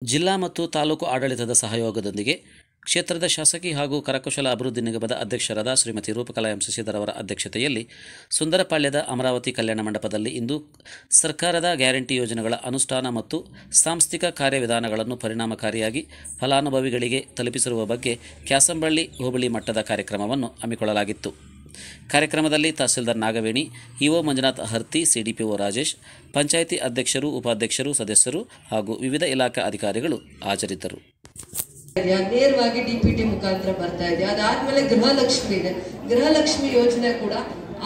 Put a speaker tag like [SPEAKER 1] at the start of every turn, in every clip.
[SPEAKER 1] ಜಿಲ್ಲಾ ಮತ್ತು ತಾಲೂಕು ಆಡಳಿತದ ಸಹಯೋಗದೊಂದಿಗೆ ಕ್ಷೇತ್ರದ ಶಾಸಕಿ ಹಾಗೂ ಕರಕುಶಲ ಅಭಿವೃದ್ಧಿ ನಿಗಮದ ಅಧ್ಯಕ್ಷರಾದ ಶ್ರೀಮತಿ ರೂಪಕಲಾ ಎಂ ಶಶಿಧರ್ ಅವರ ಅಧ್ಯಕ್ಷತೆಯಲ್ಲಿ ಸುಂದರಪಾಳ್ಯದ ಅಮರಾವತಿ ಕಲ್ಯಾಣ ಮಂಟಪದಲ್ಲಿ ಇಂದು ಸರ್ಕಾರದ ಗ್ಯಾರಂಟಿ ಯೋಜನೆಗಳ ಅನುಷ್ಠಾನ ಮತ್ತು ಸಾಂಸ್ಥಿಕ ಕಾರ್ಯವಿಧಾನಗಳನ್ನು ಪರಿಣಾಮಕಾರಿಯಾಗಿ ಫಲಾನುಭವಿಗಳಿಗೆ ತಲುಪಿಸಿರುವ ಬಗ್ಗೆ ಕ್ಯಾಸಂಬಳ್ಳಿ ಹೋಬಳಿ ಮಟ್ಟದ ಕಾರ್ಯಕ್ರಮವನ್ನು ಹಮ್ಮಿಕೊಳ್ಳಲಾಗಿತ್ತು. ಕಾರ್ಯಕ್ರಮದಲ್ಲಿ ತಹಸೀಲ್ದಾರ್ ನಾಗವೇಣಿ, ಇಒ ಮಂಜುನಾಥ್ ಹರ್ತಿ, ಸಿಡಿಪಿಒ ರಾಜೇಶ್, ಪಂಚಾಯಿತಿ ಅಧ್ಯಕ್ಷರು, ಉಪಾಧ್ಯಕ್ಷರು, ಸದಸ್ಯರು ಹಾಗೂ ವಿವಿಧ ಇಲಾಖಾ ಅಧಿಕಾರಿಗಳು ಹಾಜರಿದ್ದರು.
[SPEAKER 2] ನೇರವಾಗಿ ಡಿಪಿಟಿ ಮುಖಾಂತರ ಬರ್ತಾ ಇದೆ. ಅದಾದ್ಮೇಲೆ ಗೃಹಲಕ್ಷ್ಮಿ ಇದೆ. ಗೃಹಲಕ್ಷ್ಮಿ ಯೋಜನೆ ಕೂಡ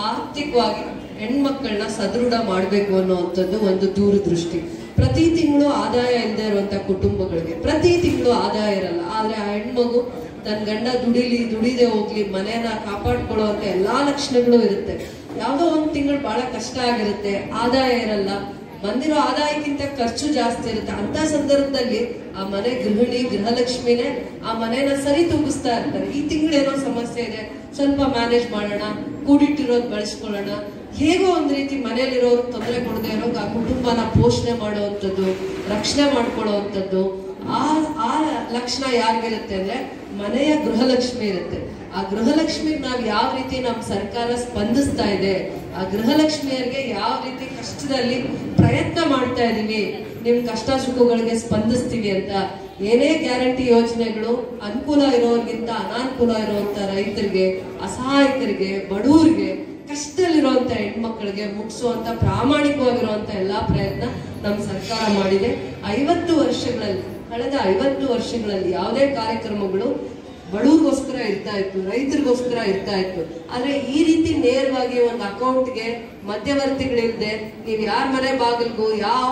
[SPEAKER 2] ಆರ್ಥಿಕವಾಗಿ ಹೆಣ್ಮಕ್ಕಳನ್ನ ಸದೃಢ ಮಾಡಬೇಕು ಅನ್ನುವಂಥದ್ದು ಒಂದು ದೂರದೃಷ್ಟಿ. ಪ್ರತಿ ತಿಂಗಳು ಆದಾಯ ಇಲ್ಲದೆ ಇರುವಂತ ಕುಟುಂಬಗಳಿಗೆ ಪ್ರತಿ ತಿಂಗಳು ಆದಾಯ ಇರಲ್ಲ, ಆದ್ರೆ ಆ ಹೆಣ್ಮಗು ತನ್ನ ಗಂಡ ದುಡಿದೇ ಹೋಗ್ಲಿ ಮನೆಯನ್ನ ಕಾಪಾಡ್ಕೊಳ್ಳುವಂತ ಎಲ್ಲಾ ಲಕ್ಷಣಗಳು ಇರುತ್ತೆ. ಯಾವ್ದೋ ಒಂದ್ ತಿಂಗಳು ಬಹಳ ಕಷ್ಟ ಆಗಿರುತ್ತೆ, ಆದಾಯ ಇರಲ್ಲ, ಬಂದಿರೋ ಆದಾಯಕ್ಕಿಂತ ಖರ್ಚು ಜಾಸ್ತಿ ಇರುತ್ತೆ. ಅಂತ ಸಂದರ್ಭದಲ್ಲಿ ಆ ಮನೆ ಗೃಹಿಣಿ ಗೃಹಲಕ್ಷ್ಮಿನೇ ಆ ಮನೆನ ಸರಿ ತೂಗಿಸ್ತಾ ಇರ್ತಾರೆ. ಈ ತಿಂಗಳು ಏನೋ ಸಮಸ್ಯೆ ಇದೆ, ಸ್ವಲ್ಪ ಮ್ಯಾನೇಜ್ ಮಾಡೋಣ, ಕೂಡಿಟ್ಟಿರೋದು ಬಳಸ್ಕೊಳ್ಳೋಣ, ಹೇಗೋ ಒಂದ್ ರೀತಿ ಮನೇಲಿರೋರು ತೊಂದರೆ ಕೊಡದೆ ಇರೋ ಆ ಕುಟುಂಬನ ಪೋಷಣೆ ಮಾಡುವಂಥದ್ದು, ರಕ್ಷಣೆ ಮಾಡ್ಕೊಳ್ಳುವಂಥದ್ದು, ಆ ಲಕ್ಷಣ ಯಾರಿಗಿರುತ್ತೆ ಅಂದ್ರೆ ಮನೆಯ ಗೃಹಲಕ್ಷ್ಮಿ ಇರುತ್ತೆ. ಆ ಗೃಹಲಕ್ಷ್ಮಿಗೆ ನಾವ್ ಯಾವ ರೀತಿ ನಮ್ ಸರ್ಕಾರ ಸ್ಪಂದಿಸ್ತಾ ಇದೆ, ಆ ಗೃಹಲಕ್ಷ್ಮಿಯರಿಗೆ ಯಾವ ರೀತಿ ಕಷ್ಟದಲ್ಲಿ ಪ್ರಯತ್ನ ಮಾಡ್ತಾ ಇದೀವಿ, ನಿಮ್ ಕಷ್ಟ ಸುಖಗಳಿಗೆ ಸ್ಪಂದಿಸ್ತೀವಿ ಅಂತ ಏನೇ ಗ್ಯಾರಂಟಿ ಯೋಜನೆಗಳು ಅನುಕೂಲ ಇರೋರ್ಗಿಂತ ಅನಾನುಕೂಲ ಇರುವಂತ ರೈತರಿಗೆ, ಅಸಹಾಯಕರಿಗೆ, ಬಡವರಿಗೆ, ಕಷ್ಟದಲ್ಲಿರುವಂತ ಹೆಣ್ಮಕ್ಳಿಗೆ ಮುಟ್ಸುವಂತ ಪ್ರಾಮಾಣಿಕವಾಗಿರುವಂತ ಎಲ್ಲಾ ಪ್ರಯತ್ನ ನಮ್ ಸರ್ಕಾರ ಮಾಡಿದೆ. ಕಳೆದ 50 ವರ್ಷಗಳಲ್ಲಿ ಯಾವುದೇ ಕಾರ್ಯಕ್ರಮಗಳು ಬಡವರಿಗೋಸ್ಕರ ಇರ್ತಾ ಇತ್ತು, ರೈತರಿಗೋಸ್ಕರ ಇರ್ತಾ ಇತ್ತು. ಆದ್ರೆ ಈ ರೀತಿ ನೇರವಾಗಿ ಒಂದು ಅಕೌಂಟ್ಗೆ ಮಧ್ಯವರ್ತಿಗಳಿಲ್ದೆ ನೀವ್ ಯಾರ ಮನೆ ಬಾಗಿಲ್ಗೂ ಯಾವ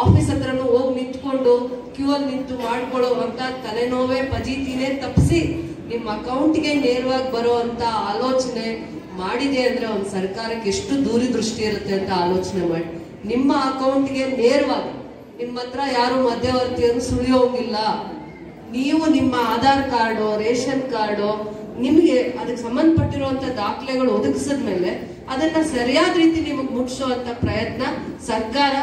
[SPEAKER 2] ಆಫೀಸ್ ಹತ್ರನು ಹೋಗಿ ನಿಂತ್ಕೊಂಡು ಕ್ಯೂ ಅಲ್ಲಿ ನಿಂತು ಮಾಡ್ಕೊಳ್ಳುವಂತ ತಲೆನೋವೇ ಫಜೀತಿನೇ ತಪ್ಪಿಸಿ ನಿಮ್ ಅಕೌಂಟ್ಗೆ ನೇರವಾಗಿ ಬರುವಂತ ಆಲೋಚನೆ ಮಾಡಿದೆ ಅಂದ್ರೆ ಒಂದು ಸರ್ಕಾರಕ್ಕೆ ಎಷ್ಟು ದೂರದೃಷ್ಟಿ ಇರುತ್ತೆ ಅಂತ ಆಲೋಚನೆ ಮಾಡಿ. ನಿಮ್ಮ ಅಕೌಂಟ್ಗೆ ನೇರವಾಗಿ ನಿಮ್ಮ ಹತ್ರ ಯಾರು ಮಧ್ಯವರ್ತಿಯನ್ನು ಸುಳಿಯೋಂಗಿಲ್ಲ. ನೀವು ನಿಮ್ಮ ಆಧಾರ್ ಕಾರ್ಡು, ರೇಷನ್ ಕಾರ್ಡು, ನಿಮ್ಗೆ ಅದಕ್ಕೆ ಸಂಬಂಧಪಟ್ಟಿರುವಂತ ದಾಖಲೆಗಳು ಒದಗಿಸಿದ್ಮೇಲೆ ಅದನ್ನ ಸರಿಯಾದ ರೀತಿ ನಿಮಗೆ ಮುಟ್ಸುವಂತ ಪ್ರಯತ್ನ ಸರ್ಕಾರ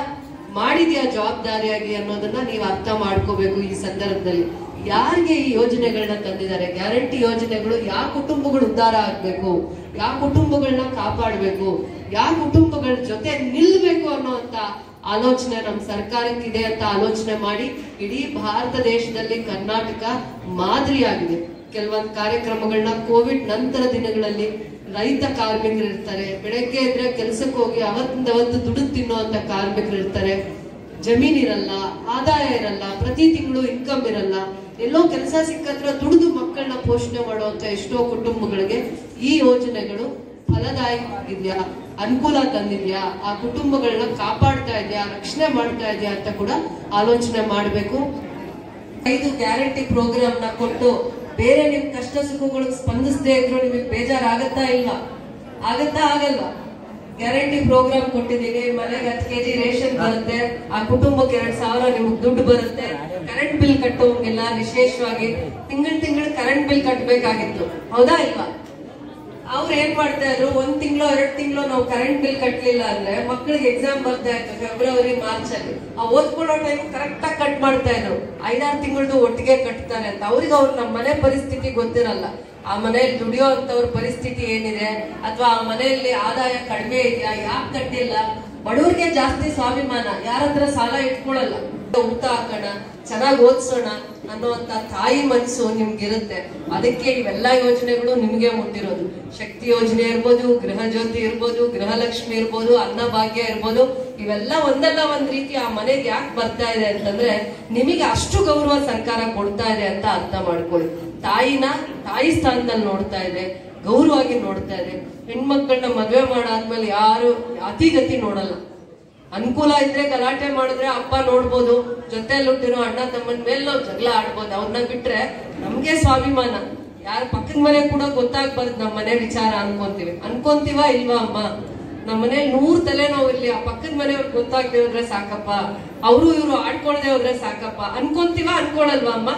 [SPEAKER 2] ಮಾಡಿದ್ಯಾ ಜವಾಬ್ದಾರಿಯಾಗಿ ಅನ್ನೋದನ್ನ ನೀವು ಅರ್ಥ ಮಾಡ್ಕೋಬೇಕು. ಈ ಸಂದರ್ಭದಲ್ಲಿ ಯಾರಿಗೆ ಈ ಯೋಜನೆಗಳನ್ನ ತಂದಿದ್ದಾರೆ, ಗ್ಯಾರಂಟಿ ಯೋಜನೆಗಳು ಯಾವ ಕುಟುಂಬಗಳು ಉದ್ಧಾರ ಆಗ್ಬೇಕು, ಯಾವ ಕುಟುಂಬಗಳನ್ನ ಕಾಪಾಡಬೇಕು, ಯಾವ ಕುಟುಂಬಗಳ ಜೊತೆ ನಿಲ್ಬೇಕು ಅನ್ನೋಂತ ಆಲೋಚನೆ ನಮ್ಮ ಸರ್ಕಾರಕ್ಕಿದೆ ಅಂತ ಆಲೋಚನೆ ಮಾಡಿ ಇಡೀ ಭಾರತ ದೇಶದಲ್ಲಿ ಕರ್ನಾಟಕ ಮಾದರಿಯಾಗಿದೆ. ಕೆಲವೊಂದು ಕಾರ್ಯಕ್ರಮಗಳನ್ನ ಕೋವಿಡ್ ನಂತರ ದಿನಗಳಲ್ಲಿ ರೈತ ಕಾರ್ಮಿಕರು ಇರ್ತಾರೆ, ಬೆಳಗ್ಗೆ ಇದ್ರೆ ಕೆಲಸಕ್ಕೆ ಹೋಗಿ ಅವತ್ತಿಂದ ಅವತ್ತು ದುಡಿದು ತಿನ್ನುವಂತ ಕಾರ್ಮಿಕರು ಇರ್ತಾರೆ, ಜಮೀನಿರಲ್ಲ, ಆದಾಯ ಇರಲ್ಲ, ಪ್ರತಿ ತಿಂಗಳು ಇನ್ಕಮ್ ಇರಲ್ಲ, ಎಲ್ಲೋ ಕೆಲಸ ಸಿಕ್ಕತ್ರ ದುಡಿದು ಮಕ್ಕಳನ್ನ ಪೋಷಣೆ ಮಾಡುವಂತ ಎಷ್ಟೋ ಕುಟುಂಬಗಳಿಗೆ ಈ ಯೋಜನೆಗಳು ಫಲದಾಯಕವಾಗಿದ್ಯಾ, ಅನುಕೂಲ ತಂದಿದ್ಯಾ, ಆ ಕುಟುಂಬಗಳನ್ನ ಕಾಪಾಡ್ತಾ ಇದ್ಯಾ, ರಕ್ಷಣೆ ಮಾಡ್ತಾ ಇದ್ಯಾ ಅಂತ ಕೂಡ ಆಲೋಚನೆ ಮಾಡಬೇಕು. 5 ಗ್ಯಾರಂಟಿ ಪ್ರೋಗ್ರಾಮ್ ನ ಕೊಟ್ಟು ಬೇರೆ ನಿಮ್ ಕಷ್ಟ ಸುಖಗಳಿಗೆ ಸ್ಪಂದಿಸದೇ ಇದ್ರು ನಿಮಗೆ ಬೇಜಾರಾಗತ್ತಾ ಇಲ್ವಾ? ಆಗಲ್ವಾ? ಗ್ಯಾರಂಟಿ ಪ್ರೋಗ್ರಾಮ್ ಕೊಟ್ಟಿದ್ದೀವಿ, ಮನೆಗೆ 10 kg ರೇಷನ್ ಬರುತ್ತೆ, ಆ ಕುಟುಂಬಕ್ಕೆ 2,000 ನಿಮ್ಗೆ ದುಡ್ಡು ಬರುತ್ತೆ, ಕರೆಂಟ್ ಬಿಲ್ ಕಟ್ಟೋಂಗಿಲ್ಲ, ವಿಶೇಷವಾಗಿ ತಿಂಗಳು ಕರೆಂಟ್ ಬಿಲ್ ಕಟ್ಟಬೇಕಾಗಿತ್ತು, ಹೌದಾ ಇಲ್ವಾ? ಅವ್ರು ಏನ್ ಮಾಡ್ತಾ ಇದ್ರು, 1 ತಿಂಗಳು 2 ತಿಂಗಳು ನಾವು ಕರೆಂಟ್ ಬಿಲ್ ಕಟ್ಟಲಿಲ್ಲ ಅಂದ್ರೆ ಮಕ್ಕಳಿಗೆ ಎಕ್ಸಾಮ್ ಬರ್ತಾ ಇತ್ತು ಫೆಬ್ರವರಿ ಮಾರ್ಚ್ ಅಲ್ಲಿ. ಆ ಓದ್ಕೊಳ್ಳೋ ಟೈಮ್ ಕರೆಕ್ಟ್ ಆಗಿ ಕಟ್ ಮಾಡ್ತಾ ಇದ್ರು, 5-6 ತಿಂಗಳದ್ದು ಒಟ್ಟಿಗೆ ಕಟ್ತಾರೆ ಅಂತ. ಅವ್ರಿಗೆ ನಮ್ಮ ಮನೆ ಪರಿಸ್ಥಿತಿ ಗೊತ್ತಿರಲ್ಲ, ಆ ಮನೆಯಲ್ಲಿ ದುಡಿಯೋ ಅಂತವ್ರ ಪರಿಸ್ಥಿತಿ ಏನಿದೆ, ಅಥವಾ ಆ ಮನೆಯಲ್ಲಿ ಆದಾಯ ಕಡಿಮೆ ಇದೆಯಾ, ಯಾಕೆ ಕಟ್ಟಿಲ್ಲ. ಬಡವರಿಗೆ ಜಾಸ್ತಿ ಸ್ವಾಭಿಮಾನ, ಯಾರತ್ರ ಸಾಲ ಇಟ್ಕೊಳ್ಳಲ್ಲ, ಊಟ ಹಾಕೋಣ, ಚೆನ್ನಾಗಿ ಓದಿಸೋಣ ಅನ್ನುವಂತ ತಾಯಿ ಮನಸ್ಸು ನಿಮ್ಗಿರುತ್ತೆ. ಅದಕ್ಕೆ ಇವೆಲ್ಲಾ ಯೋಜನೆಗಳು ನಿಮ್ಗೆ ಮುಟ್ಟಿರೋದು. ಶಕ್ತಿ ಯೋಜನೆ ಇರ್ಬೋದು, ಗೃಹ ಜ್ಯೋತಿ ಇರ್ಬೋದು, ಗೃಹಲಕ್ಷ್ಮಿ ಇರ್ಬೋದು, ಅನ್ನಭಾಗ್ಯ ಇರ್ಬೋದು, ಇವೆಲ್ಲ ಒಂದಲ್ಲ ಒಂದ್ ರೀತಿ ಆ ಮನೆಗೆ ಯಾಕೆ ಬರ್ತಾ ಇದೆ ಅಂತಂದ್ರೆ ನಿಮಗೆ ಅಷ್ಟು ಗೌರವ ಸರ್ಕಾರ ಕೊಡ್ತಾ ಇದೆ ಅಂತ ಅರ್ಥ ಮಾಡ್ಕೊಳ್ಳಿ. ತಾಯಿ ಸ್ಥಾನದಲ್ಲಿ ನೋಡ್ತಾ ಇದೆ, ಗೌರವವಾಗಿ ನೋಡ್ತಾ ಇದೆ. ಹೆಣ್ಮಕ್ಳನ್ನ ಮದ್ವೆ ಮಾಡಾದ್ಮೇಲೆ ಯಾರು ಅತಿಗತಿ ನೋಡಲ್ಲ. ಅನುಕೂಲ ಇದ್ರೆ ಗಲಾಟೆ ಮಾಡಿದ್ರೆ ಅಪ್ಪ ನೋಡ್ಬೋದು, ಜೊತೆಯಲ್ಲಿ ಹುಟ್ಟಿರೋ ಅಣ್ಣ ತಮ್ಮನ ಮೇಲೆ ನಾವು ಜಗಳ ಆಡ್ಬೋದು. ಅವ್ರನ್ನ ಬಿಟ್ರೆ ನಮ್ಗೆ ಸ್ವಾಭಿಮಾನ, ಯಾರ ಪಕ್ಕದ ಮನೆ ಕೂಡ ಗೊತ್ತಾಗ್ಬಾರ್ದು ನಮ್ಮ ಮನೆ ವಿಚಾರ ಅನ್ಕೊಂತೀವ ಇಲ್ವಾ ಅಮ್ಮ? ನಮ್ಮ ಮನೇಲಿ 100 ತಲೆನೋವು ಇರ್ಲಿ, ಆ ಪಕ್ಕದ ಮನೆಯವ್ರಿಗೆ ಗೊತ್ತಾಗ್ದೇ ಹೋದ್ರೆ ಸಾಕಪ್ಪ, ಅವರು ಇವ್ರು ಆಡ್ಕೊಳ್ದೆ ಹೋದ್ರೆ ಸಾಕಪ್ಪ ಅನ್ಕೊಂತೀವ ಅನ್ಕೊಳಲ್ವಾ ಅಮ್ಮ?